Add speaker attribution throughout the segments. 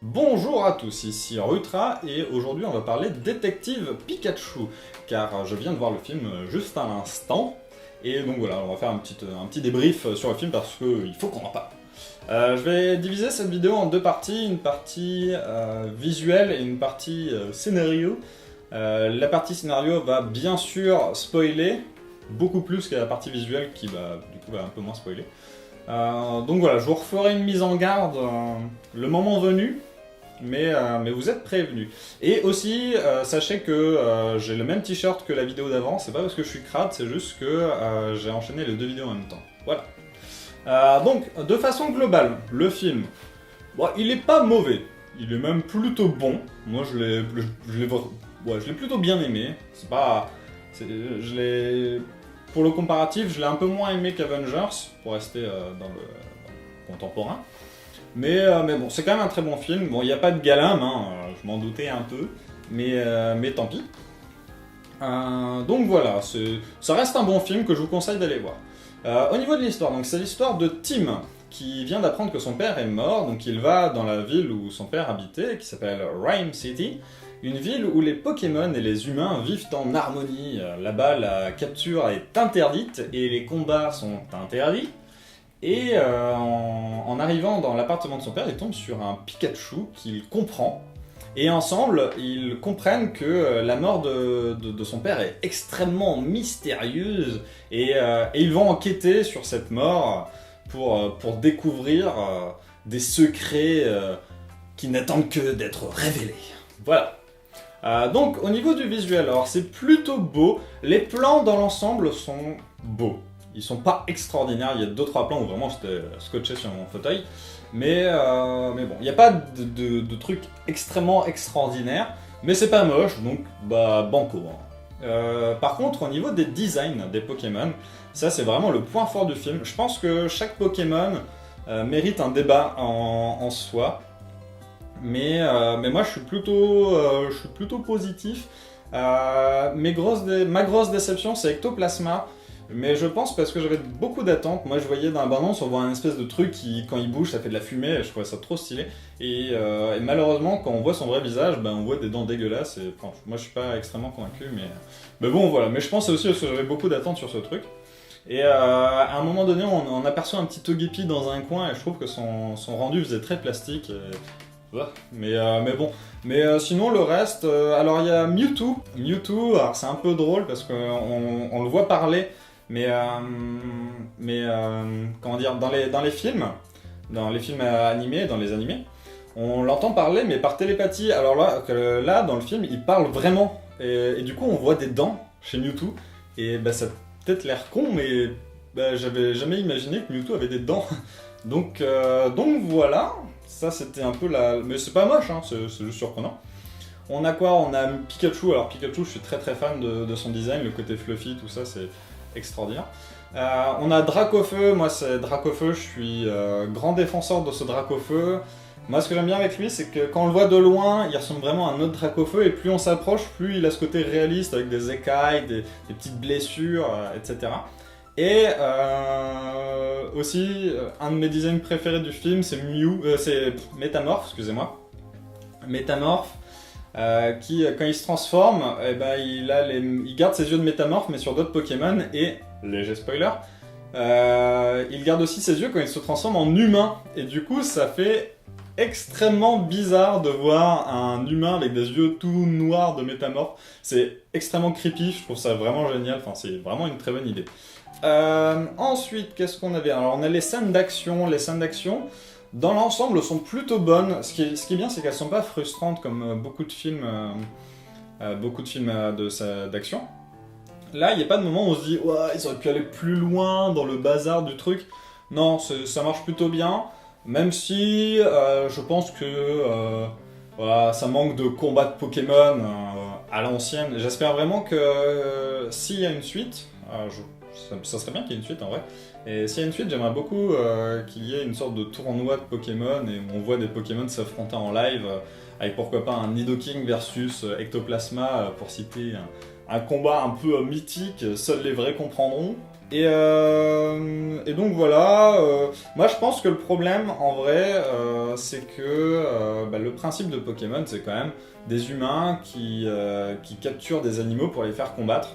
Speaker 1: Bonjour à tous, ici Rutra et aujourd'hui on va parler de Détective Pikachu car je viens de voir le film juste à l'instant et donc voilà, on va faire un petit débrief sur le film parce qu'il faut qu'on en parle. Je vais diviser cette vidéo en deux parties, une partie visuelle et une partie scénario. La partie scénario va bien sûr spoiler, beaucoup plus que la partie visuelle qui du coup va un peu moins spoiler. Donc voilà, je vous referai une mise en garde le moment venu. Mais vous êtes prévenus. Et aussi, sachez que j'ai le même t-shirt que la vidéo d'avant, c'est pas parce que je suis crade, c'est juste que j'ai enchaîné les deux vidéos en même temps. Voilà. Donc, de façon globale, le film, bon, il est pas mauvais, il est même plutôt bon. Moi, je l'ai plutôt bien aimé. C'est pas... Je l'ai... Pour le comparatif, je l'ai un peu moins aimé qu'Avengers, pour rester dans le contemporain. Mais bon, c'est quand même un très bon film. Bon, il n'y a pas de Galam, hein, je m'en doutais un peu, mais tant pis. Donc voilà, ça reste un bon film que je vous conseille d'aller voir. Au niveau de l'histoire, donc c'est l'histoire de Tim, qui vient d'apprendre que son père est mort, donc il va dans la ville où son père habitait, qui s'appelle Rhyme City, une ville où les Pokémon et les humains vivent en harmonie. Là-bas, la capture est interdite et les combats sont interdits. Et en arrivant dans l'appartement de son père, il tombe sur un Pikachu qu'il comprend. Et ensemble, ils comprennent que la mort de son père est extrêmement mystérieuse. Et ils vont enquêter sur cette mort pour découvrir des secrets qui n'attendent que d'être révélés. Voilà. Donc au niveau du visuel, alors c'est plutôt beau. Les plans dans l'ensemble sont beaux. Ils sont pas extraordinaires, il y a 2-3 plans où vraiment j'étais scotché sur mon fauteuil. Mais bon, il n'y a pas de trucs extrêmement extraordinaires, mais c'est pas moche, donc bah banco. Par contre, au niveau des designs des Pokémon, ça c'est vraiment le point fort du film. Je pense que chaque Pokémon mérite un débat en soi. Mais moi je suis plutôt positif. Ma grosse déception c'est Ectoplasma. Mais je pense parce que j'avais beaucoup d'attentes. Moi je voyais dans la bande-annonce, on voit un espèce de truc qui, quand il bouge, ça fait de la fumée, et je trouvais ça trop stylé. Et malheureusement, quand on voit son vrai visage, on voit des dents dégueulasses. Et, enfin, moi je suis pas extrêmement convaincu, mais bon voilà. Mais je pense aussi parce que j'avais beaucoup d'attentes sur ce truc. Et à un moment donné, on aperçoit un petit Togepi dans un coin, et je trouve que son rendu faisait très plastique. Mais bon. Mais sinon le reste, alors il y a Mewtwo. Mewtwo, alors c'est un peu drôle parce qu'on le voit parler. Comment dire, dans les films animés, dans les animés, on l'entend parler, mais par télépathie. Alors là, dans le film, il parle vraiment. Et du coup, on voit des dents chez Mewtwo. Et ça a peut-être l'air con, mais j'avais jamais imaginé que Mewtwo avait des dents. Donc voilà, ça c'était un peu la... Mais c'est pas moche, hein, c'est juste surprenant. On a quoi? On a Pikachu. Alors Pikachu, je suis très très fan de son design, le côté fluffy, tout ça, c'est extraordinaire. On a Dracofeu, moi c'est Dracofeu, je suis grand défenseur de ce Dracofeu. Moi ce que j'aime bien avec lui, c'est que quand on le voit de loin, il ressemble vraiment à un autre Dracofeu, et plus on s'approche, plus il a ce côté réaliste avec des écailles, des petites blessures, etc. Et aussi, un de mes designs préférés du film, c'est c'est Métamorphe, excusez-moi. Métamorphe, qui, quand il se transforme, il garde ses yeux de métamorphe, mais sur d'autres Pokémon, et, léger spoiler, il garde aussi ses yeux quand il se transforme en humain. Et du coup, ça fait extrêmement bizarre de voir un humain avec des yeux tout noirs de métamorphe. C'est extrêmement creepy, je trouve ça vraiment génial, enfin c'est vraiment une très bonne idée. Ensuite, qu'est-ce qu'on avait? Alors on a les scènes d'action. Les scènes d'action, dans l'ensemble, sont plutôt bonnes. Ce qui est bien, c'est qu'elles sont pas frustrantes comme beaucoup de films d'action. Là, il n'y a pas de moment où on se dit « Ouais, ils auraient pu aller plus loin dans le bazar du truc ». Non, ça marche plutôt bien. Même si je pense que voilà, ça manque de combat de Pokémon à l'ancienne. J'espère vraiment que s'il y a une suite, ça serait bien qu'il y ait une suite en vrai. Et s'il y a une suite, j'aimerais beaucoup qu'il y ait une sorte de tournoi de Pokémon et où on voit des Pokémon s'affronter en live avec pourquoi pas un Nidoking versus Ectoplasma pour citer un combat un peu mythique, seuls les vrais comprendront. Et donc voilà, moi je pense que le problème en vrai, c'est que le principe de Pokémon, c'est quand même des humains qui capturent des animaux pour les faire combattre.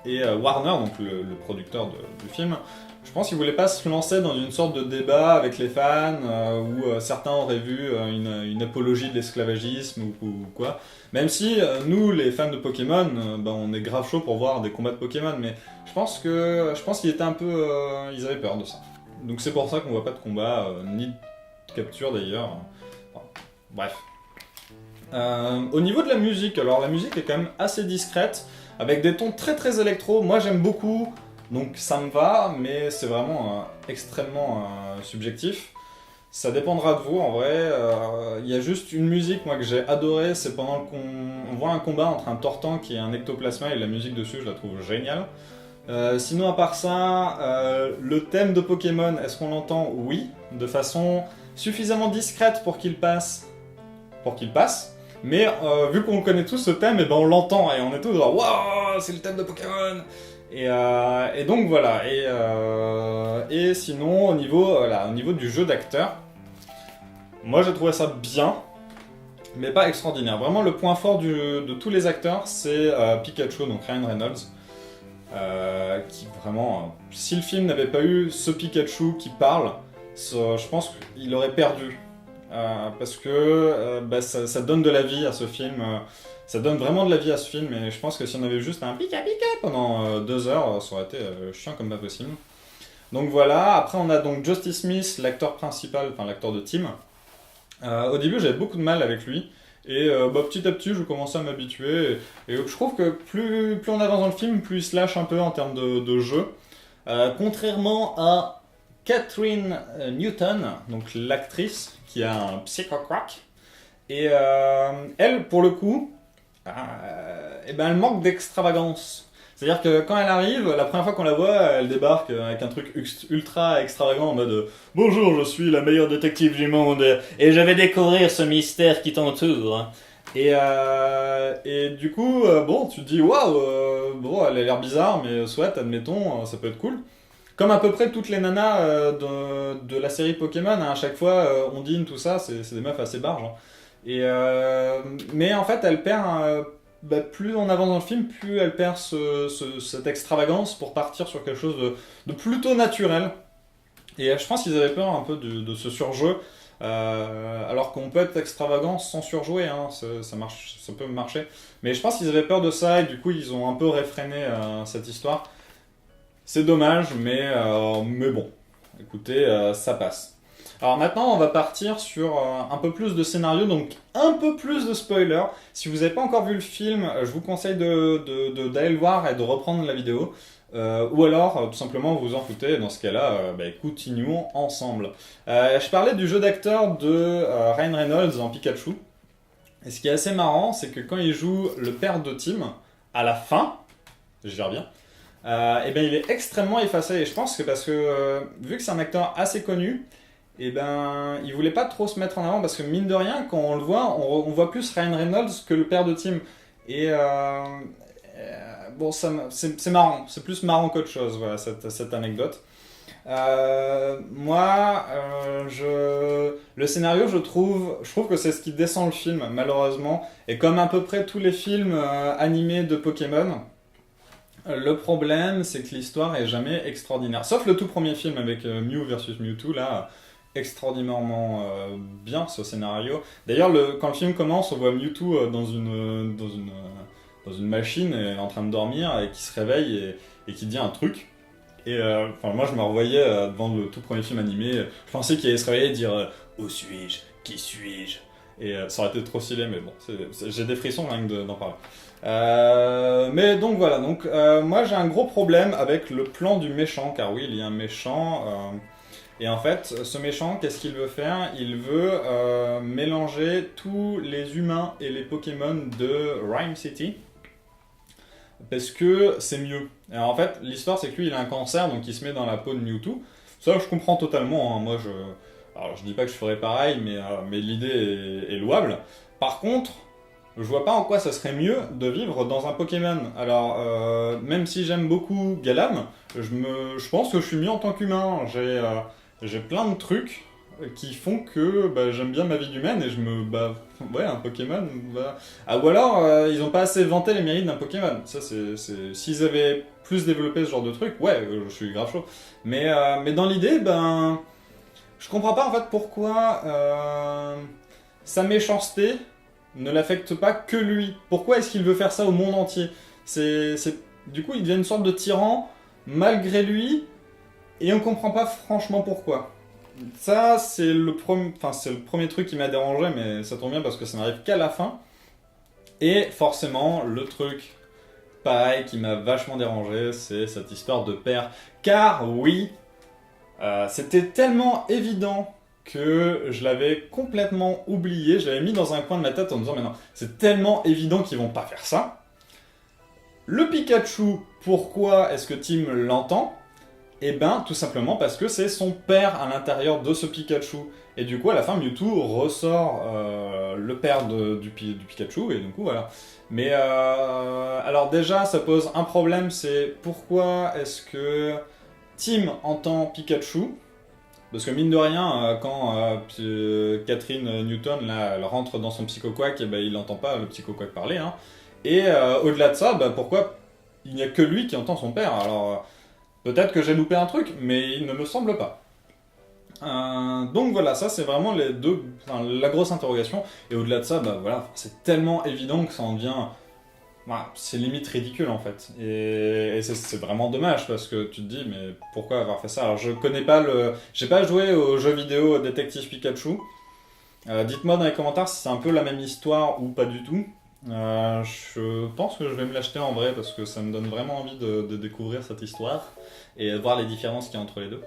Speaker 1: Et Warner, donc le producteur du film, je pense qu'il voulait pas se lancer dans une sorte de débat avec les fans où certains auraient vu une apologie de l'esclavagisme ou quoi. Même si nous, les fans de Pokémon, on est grave chaud pour voir des combats de Pokémon, mais je pense qu'ils étaient un peu, ils avaient peur de ça. Donc c'est pour ça qu'on voit pas de combat ni de capture d'ailleurs. Enfin, bref. Au niveau de la musique, alors la musique est quand même assez discrète, avec des tons très très électro. Moi j'aime beaucoup, donc ça me va, mais c'est vraiment extrêmement subjectif. Ça dépendra de vous en vrai. Il y a juste une musique moi que j'ai adorée, c'est pendant qu'on voit un combat entre un Tortank et un Ectoplasma et la musique dessus je la trouve géniale. Sinon à part ça, le thème de Pokémon, est-ce qu'on l'entend? Oui, de façon suffisamment discrète pour qu'il passe. Mais vu qu'on connaît tous ce thème, et on l'entend et on est tous genre waouh, c'est le thème de Pokémon. Et donc voilà. Et sinon au niveau du jeu d'acteur, moi j'ai trouvé ça bien, mais pas extraordinaire. Vraiment le point fort de tous les acteurs, c'est Pikachu, donc Ryan Reynolds, qui vraiment, si le film n'avait pas eu ce Pikachu qui parle, je pense qu'il aurait perdu. Parce que ça donne de la vie à ce film, ça donne vraiment de la vie à ce film, et je pense que si on avait juste un Pika Pika pendant 2 heures, ça aurait été chiant comme pas possible. Donc voilà, après on a donc Justice Smith, l'acteur principal, enfin l'acteur de Tim. Au début j'avais beaucoup de mal avec lui, et petit à petit je commençais à m'habituer, et je trouve que plus on avance dans le film, plus il se lâche un peu en termes de jeu. Contrairement à Catherine Newton, donc l'actrice qui a un psycho-crack. Et elle, pour le coup, elle manque d'extravagance. C'est-à-dire que quand elle arrive, la première fois qu'on la voit, elle débarque avec un truc ultra extravagant en mode bonjour, je suis la meilleure détective du monde et je vais découvrir ce mystère qui t'entoure. Et du coup, tu te dis waouh, elle a l'air bizarre, mais soit, admettons, ça peut être cool. Comme à peu près toutes les nanas de la série Pokémon, hein, à chaque fois, Ondine, tout ça, c'est des meufs assez barges. Hein. Mais en fait, elle perd, plus on avance dans le film, plus elle perd cette extravagance pour partir sur quelque chose de plutôt naturel. Et je pense qu'ils avaient peur un peu de ce surjeu, alors qu'on peut être extravagant sans surjouer, hein, ça marche, ça peut marcher. Mais je pense qu'ils avaient peur de ça et du coup ils ont un peu réfréné cette histoire. C'est dommage, mais bon, écoutez, ça passe. Alors maintenant, on va partir sur un peu plus de scénario, donc un peu plus de spoiler. Si vous n'avez pas encore vu le film, je vous conseille d'aller le voir et de reprendre la vidéo. Ou alors, tout simplement, vous en foutez. Dans ce cas-là, continuons ensemble. Je parlais du jeu d'acteur de Ryan Reynolds en Pikachu. Et ce qui est assez marrant, c'est que quand il joue le père de Tim, à la fin, je gère bien, il est extrêmement effacé. Et je pense que parce que, vu que c'est un acteur assez connu, il voulait pas trop se mettre en avant parce que mine de rien, quand on le voit, on voit plus Ryan Reynolds que le père de Tim. Et c'est marrant, c'est plus marrant qu'autre chose, voilà, cette anecdote. Le scénario, je trouve que c'est ce qui descend le film, malheureusement. Et comme à peu près tous les films animés de Pokémon, le problème, c'est que l'histoire est jamais extraordinaire. Sauf le tout premier film avec Mew versus Mewtwo, là, extraordinairement bien ce scénario. D'ailleurs, quand le film commence, on voit Mewtwo dans une machine en train de dormir et qui se réveille et qui dit un truc. Et moi, je me revoyais devant le tout premier film animé. Je pensais qu'il allait se réveiller et dire où suis-je? Qui suis-je? Et ça aurait été trop stylé, mais bon, j'ai des frissons rien que d'en parler. Mais donc voilà, moi j'ai un gros problème avec le plan du méchant, car oui, il y a un méchant. Et en fait, ce méchant, qu'est-ce qu'il veut faire? Il veut mélanger tous les humains et les Pokémon de Rhyme City. Parce que c'est mieux. Et en fait, l'histoire c'est que lui il a un cancer, donc il se met dans la peau de Mewtwo. Ça je comprends totalement, hein. Alors je dis pas que je ferais pareil, mais l'idée est louable. Par contre, je vois pas en quoi ça serait mieux de vivre dans un Pokémon. Alors, même si j'aime beaucoup Galam, je pense que je suis mieux en tant qu'humain. J'ai plein de trucs qui font que bah, j'aime bien ma vie humaine et ouais, un Pokémon. Bah... Ah, ou alors, ils ont pas assez vanté les mérites d'un Pokémon. Ça, s'ils avaient plus développé ce genre de truc, ouais, je suis grave chaud. Mais dans l'idée, ben, je comprends pas en fait pourquoi sa méchanceté ne l'affecte pas que lui. Pourquoi est-ce qu'il veut faire ça au monde entier? Du coup, il devient une sorte de tyran malgré lui et on comprend pas franchement pourquoi. Ça, c'est le premier truc qui m'a dérangé, mais ça tombe bien parce que ça n'arrive qu'à la fin. Et forcément, le truc, pareil, qui m'a vachement dérangé, c'est cette histoire de père. Car oui, c'était tellement évident que je l'avais complètement oublié, je l'avais mis dans un coin de ma tête en me disant mais non, c'est tellement évident qu'ils vont pas faire ça. Le Pikachu, pourquoi est-ce que Tim l'entend? Eh ben, tout simplement parce que c'est son père à l'intérieur de ce Pikachu. Et du coup, à la fin, Mewtwo ressort le père du Pikachu, et du coup, voilà. Mais, alors déjà, ça pose un problème, c'est pourquoi est-ce que Tim entend Pikachu? Parce que mine de rien, quand Catherine Newton là, elle rentre dans son psychoquack, et ben, il n'entend pas le psychoquack parler. Hein. Et au-delà de ça, bah, pourquoi il n'y a que lui qui entend son père? Alors peut-être que j'ai loupé un truc, mais il ne me semble pas. Donc voilà, ça c'est vraiment la grosse interrogation. Et au-delà de ça, bah, voilà, c'est tellement évident que ça en devient... Voilà, c'est limite ridicule en fait. Et c'est vraiment dommage parce que tu te dis, mais pourquoi avoir fait ça? Alors je connais pas j'ai pas joué au jeu vidéo Détective Pikachu. Dites-moi dans les commentaires si c'est un peu la même histoire ou pas du tout. Je pense que je vais me l'acheter en vrai parce que ça me donne vraiment envie de découvrir cette histoire et de voir les différences qu'il y a entre les deux.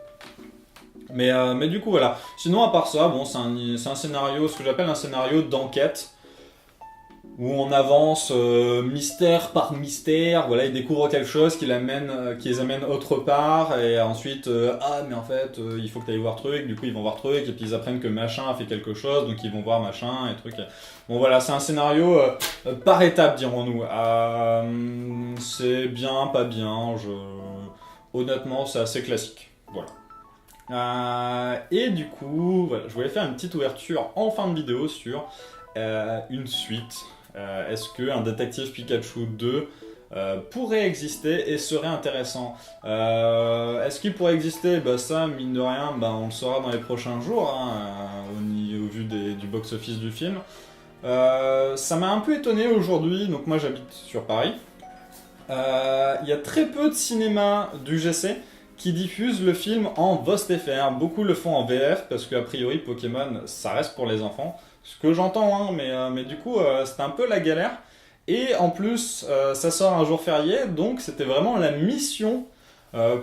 Speaker 1: Mais du coup voilà. Sinon à part ça, bon c'est un scénario, ce que j'appelle un scénario d'enquête où on avance mystère par mystère, voilà, ils découvrent quelque chose qui les amène autre part, et ensuite, ah mais en fait, il faut que tu ailles voir truc, du coup ils vont voir truc, et puis ils apprennent que machin a fait quelque chose, donc ils vont voir machin, et truc. Bon voilà, c'est un scénario par étapes, dirons-nous. C'est bien, pas bien, honnêtement c'est assez classique, voilà. Et du coup, voilà, je voulais faire une petite ouverture en fin de vidéo sur une suite. Est-ce qu'un Détective Pikachu 2 pourrait exister et serait intéressant? Est-ce qu'il pourrait exister? Bah ça, mine de rien, bah, on le saura dans les prochains jours, hein, au vu du box-office du film. Ça m'a un peu étonné aujourd'hui, donc moi j'habite sur Paris. Il y a très peu de cinéma du GC qui diffusent le film en VOST-FR. Beaucoup le font en VF parce qu'a priori Pokémon ça reste pour les enfants. Ce que j'entends, hein, mais du coup c'était un peu la galère. Et en plus ça sort un jour férié, donc c'était vraiment la mission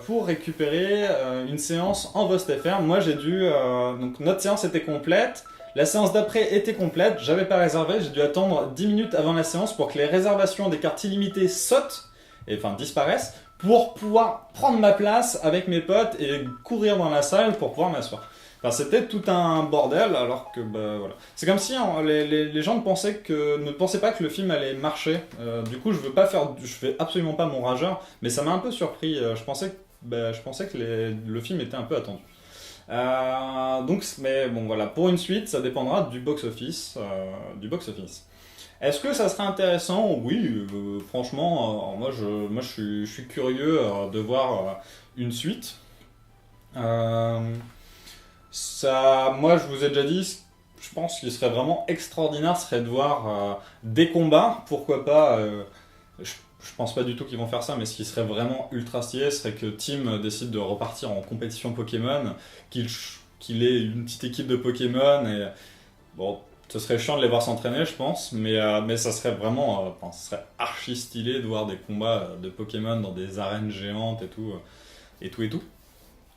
Speaker 1: pour récupérer une séance en VOST-FR. Moi j'ai dû... donc notre séance était complète. La séance d'après était complète, j'avais pas réservé, j'ai dû attendre 10 minutes avant la séance pour que les réservations des cartes illimitées sautent, et enfin disparaissent, pour pouvoir prendre ma place avec mes potes et courir dans la salle pour pouvoir m'asseoir. Enfin, c'était tout un bordel, alors que bah voilà. C'est comme si hein, les gens ne pensaient pas que le film allait marcher. Du coup, je fais absolument pas mon rageur, mais ça m'a un peu surpris. Je pensais que le film était un peu attendu. Mais bon voilà, pour une suite, ça dépendra du box-office. Est-ce que ça serait intéressant? Oui, franchement, moi je suis curieux de voir une suite. Moi je vous ai déjà dit, je pense qu'il serait vraiment extraordinaire, serait de voir des combats, pourquoi pas. Je pense pas du tout qu'ils vont faire ça, mais ce qui serait vraiment ultra stylé serait que Tim décide de repartir en compétition Pokémon, qu'il ait une petite équipe de Pokémon, et bon, ce serait chiant de les voir s'entraîner, je pense, mais ça serait vraiment, ça serait archi stylé de voir des combats de Pokémon dans des arènes géantes et tout, et tout et tout.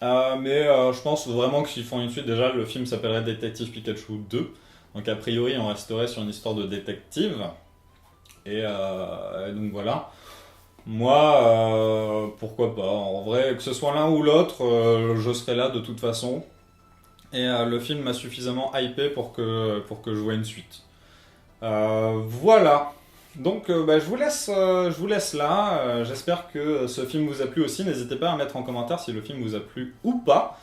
Speaker 1: Je pense vraiment que s'ils font une suite, déjà le film s'appellerait Détective Pikachu 2, donc a priori on resterait sur une histoire de détective. Et donc voilà. Moi, pourquoi pas. En vrai, que ce soit l'un ou l'autre, je serai là de toute façon. Et le film m'a suffisamment hypé pour que je voie une suite. Voilà. Donc je vous laisse là. J'espère que ce film vous a plu aussi. N'hésitez pas à mettre en commentaire si le film vous a plu ou pas.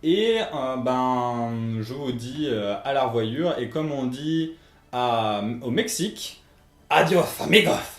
Speaker 1: Et je vous dis à la revoyure. Et comme on dit au Mexique, adios amigos!